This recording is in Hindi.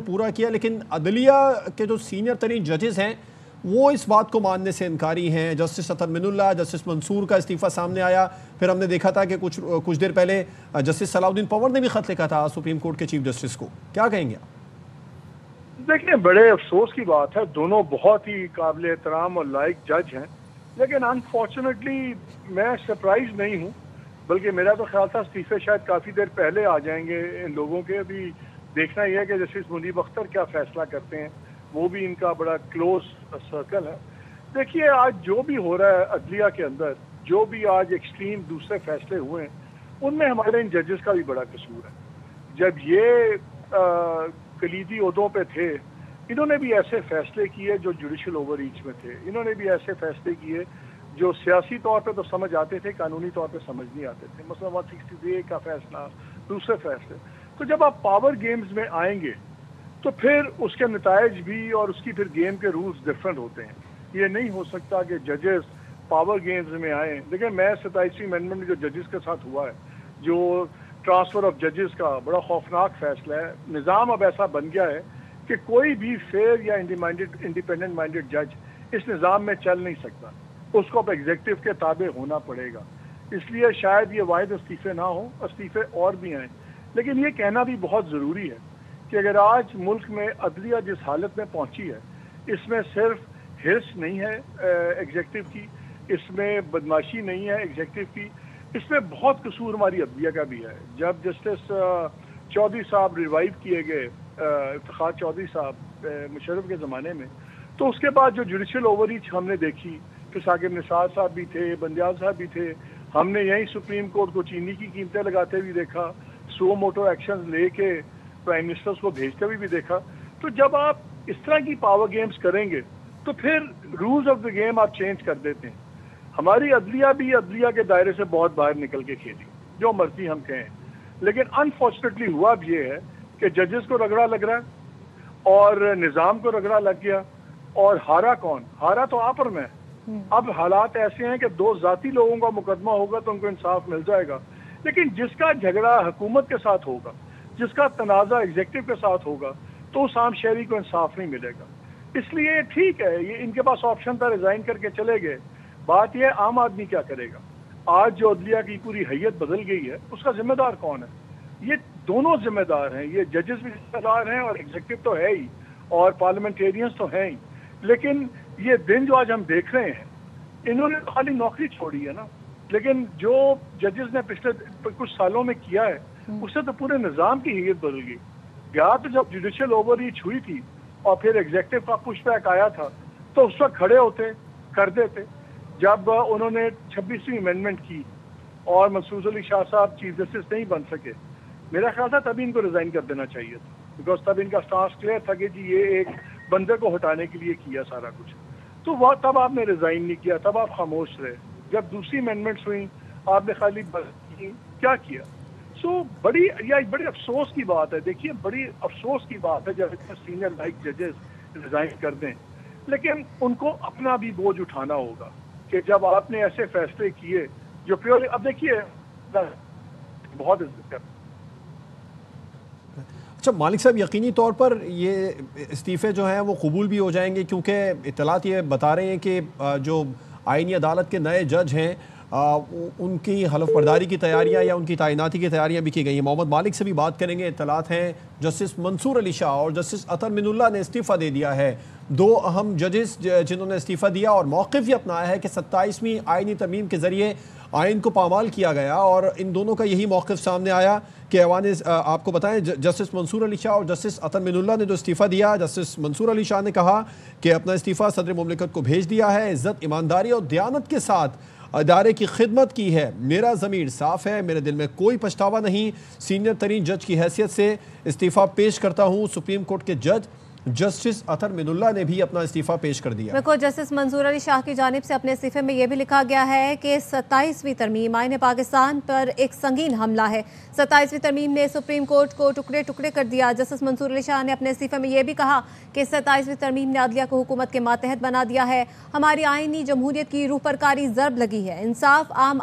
पूरा किया, लेकिन अदलिया के जो सीनियर तरीन जजेस हैं वो इस बात को मानने से इनकारी हैं। जस्टिस अतर मिनुल्लाह, जस्टिस मंसूर का इस्तीफ़ा सामने आया, फिर हमने देखा था कि कुछ देर पहले जस्टिस सलाउद्दीन पंवर ने भी खत लिखा था सुप्रीम कोर्ट के चीफ जस्टिस को। क्या कहेंगे आप? देखिए, बड़े अफसोस की बात है, दोनों बहुत ही काबिल एहतराम और लायक जज हैं, लेकिन अनफॉर्चुनेटली मैं सरप्राइज नहीं हूँ, बल्कि मेरा तो ख्याल था इस्तीफे शायद काफ़ी देर पहले आ जाएंगे इन लोगों के। अभी देखना यह है कि जस्टिस मुनीब अख्तर क्या फैसला करते हैं, वो भी इनका बड़ा क्लोज सर्कल है। देखिए, आज जो भी हो रहा है अदलिया के अंदर, जो भी आज एक्सट्रीम दूसरे फैसले हुए हैं, उनमें हमारे इन जजेस का भी बड़ा कसूर है। जब ये कलीदी ओहदों पे थे, इन्होंने भी ऐसे फैसले किए जो जुडिशल ओवर रीच में थे, इन्होंने भी ऐसे फैसले किए जो सियासी तौर पे तो समझ आते थे, कानूनी तौर पे समझ नहीं आते थे। मसलन 160A का फैसला, दूसरे फैसले। तो जब आप पावर गेम्स में आएंगे तो फिर उसके नतायज भी और उसकी फिर गेम के रूल्स डिफरेंट होते हैं। ये नहीं हो सकता कि जजेस पावर गेम्स में आए। देखिए, मैं 27वीं अमेंडमेंट में जो जजेस के साथ हुआ है, जो ट्रांसफर ऑफ जजेस का बड़ा खौफनाक फैसला है। निज़ाम अब ऐसा बन गया है कि कोई भी फेयर या इंडिपेंडेंट माइंडेड जज इस निज़ाम में चल नहीं सकता, उसको अब एग्जीक्यूटिव के ताबे होना पड़ेगा। इसलिए शायद ये वाहिद इस्तीफे ना हो, इस्तीफे और भी आए। लेकिन ये कहना भी बहुत ज़रूरी है कि अगर आज मुल्क में अदलिया जिस हालत में पहुंची है, इसमें सिर्फ हिर्स नहीं है एग्जीक्यूटिव की, इसमें बदमाशी नहीं है एग्जीक्यूटिव की, इसमें बहुत कसूर हमारी अदलिया का भी है। जब जस्टिस चौधरी साहब रिवाइव किए गए, इफ्तिखार चौधरी साहब मुशर्रफ के ज़माने में, तो उसके बाद जो जुडिशल ओवररीच हमने देखी, फिर साकिब निसार साहब भी थे, बंदियाल साहब भी थे, हमने यही सुप्रीम कोर्ट को चीनी की कीमतें लगाते हुए देखा, सो मोटो एक्शन लेके प्राइम मिनिस्टर्स को भेजते हुए भी देखा। तो जब आप इस तरह की पावर गेम्स करेंगे तो फिर रूल्स ऑफ द गेम आप चेंज कर देते हैं। हमारी अदलिया भी अदलिया के दायरे से बहुत बाहर निकल के खेली, जो मर्जी हम कहें। लेकिन अनफॉर्चुनेटली हुआ भी ये है कि जजेस को रगड़ा लग रहा है और निज़ाम को रगड़ा लग गया, और हारा कौन? हारा तो आप और मैं। अब हालात ऐसे हैं कि दो जाती लोगों का मुकदमा होगा तो उनको इंसाफ मिल जाएगा, लेकिन जिसका झगड़ा हुकूमत के साथ होगा, जिसका तनाज़ा एग्जीक्यूटिव के साथ होगा, तो उस आम शहरी को इंसाफ नहीं मिलेगा। इसलिए ठीक है, ये इनके पास ऑप्शन था, रिजाइन करके चले गए। बात यह आम आदमी क्या करेगा? आज जो अदलिया की पूरी हैयत बदल गई है, उसका जिम्मेदार कौन है? ये दोनों जिम्मेदार हैं, ये जजेस भी जिम्मेदार हैं और एग्जीक्यूटिव तो है ही, और पार्लियामेंटेरियंस तो हैं ही। लेकिन ये दिन जो आज हम देख रहे हैं, इन्होंने तो खाली नौकरी छोड़ी है ना, लेकिन जो जजेस ने पिछले कुछ सालों में किया है, उससे तो पूरे निज़ाम की हैयत बदल गई। या तो जब जुडिशल ओवररीच हुई थी और फिर एग्जीक्यूटिव का पुशबैक आया था, तो उस वक्त खड़े होते, कर देते। जब उन्होंने 26वीं अमेंडमेंट की और मसूद अली शाह साहब चीफ जस्टिस नहीं बन सके, मेरा ख्याल था तभी इनको रिजाइन कर देना चाहिए था, बिकॉज तब इनका स्टांस क्लियर था कि जी ये एक बंदे को हटाने के लिए किया सारा कुछ। तो वह तब आपने रिजाइन नहीं किया, तब आप खामोश रहे। जब दूसरी अमेंडमेंट्स हुई, आपने खाली क्या किया? बड़ी अफसोस की बात है। देखिए, बड़ी अफसोस की बात है जब इतने सीनियर लाइक जजेस रिजाइन कर दें, लेकिन उनको अपना भी बोझ उठाना होगा कि जब आपने ऐसे फैसले किए जो प्योरली, अब देखिए बहुत इज्जत कर। अच्छा मालिक साहब, यकीनी तौर पर ये इस्तीफ़े जो हैं वो कबूल भी हो जाएंगे, क्योंकि इत्तलात ये बता रहे हैं कि जो आईनी अदालत के नए जज हैं उनकी हलफ बर्दारी की तैयारियां या उनकी तैनाती की तैयारियां भी की गई हैं। मोहम्मद मालिक से भी बात करेंगे। इत्तलात हैं जस्टिस मंसूर अली शाह और जस्टिस अतर मिनुल्लाह ने इस्तीफ़ा दे दिया है, दो अहम जजेस जिन्होंने इस्तीफ़ा दिया और मौक़िफ़ ये अपनाया है कि 27वीं आईनी तरमीम के ज़रिए आइन को पामाल किया गया। और इन दोनों का यही मौक़िफ़ सामने आया कि ऐवान आपको बताएं, जस्टिस मंसूर अली शाह और जस्टिस अतर मिनुल्लाह ने जो इस्तीफ़ा दिया, जस्टिस मंसूर अली शाह ने कहा कि अपना इस्तीफ़ा सदर मुमलिकत को भेज दिया है, इज़्ज़त, ईमानदारी और दयानत के साथ अदारे की खिदमत की है, मेरा ज़मीर साफ़ है, मेरे दिल में कोई पछतावा नहीं, सीनियर तरीन जज की हैसियत से इस्तीफ़ा पेश करता हूँ। सुप्रीम कोर्ट के जज जस्टिस अतर मिनुल्लाह ने भी अपना इस्तीफा पेश कर दिया। बिल्कुल, जस्टिस मंसूर अली शाह की जानिब से अपने इस्तीफे में यह भी लिखा गया है कि 27वीं तरमीम आईन पाकिस्तान पर एक संगीन हमला है। 27वीं तरमीम ने सुप्रीम कोर्ट को टुकड़े टुकड़े कर दिया। जस्टिस मंसूर अली शाह ने अपने इस्तीफे में यह भी कहा कि 27वीं तरमीम ने अदलिया को हुकूमत के मातहत बना दिया है, हमारी आईनी जमहूरियत की रूह पर कारी ज़र्ब लगी है, इंसाफ आम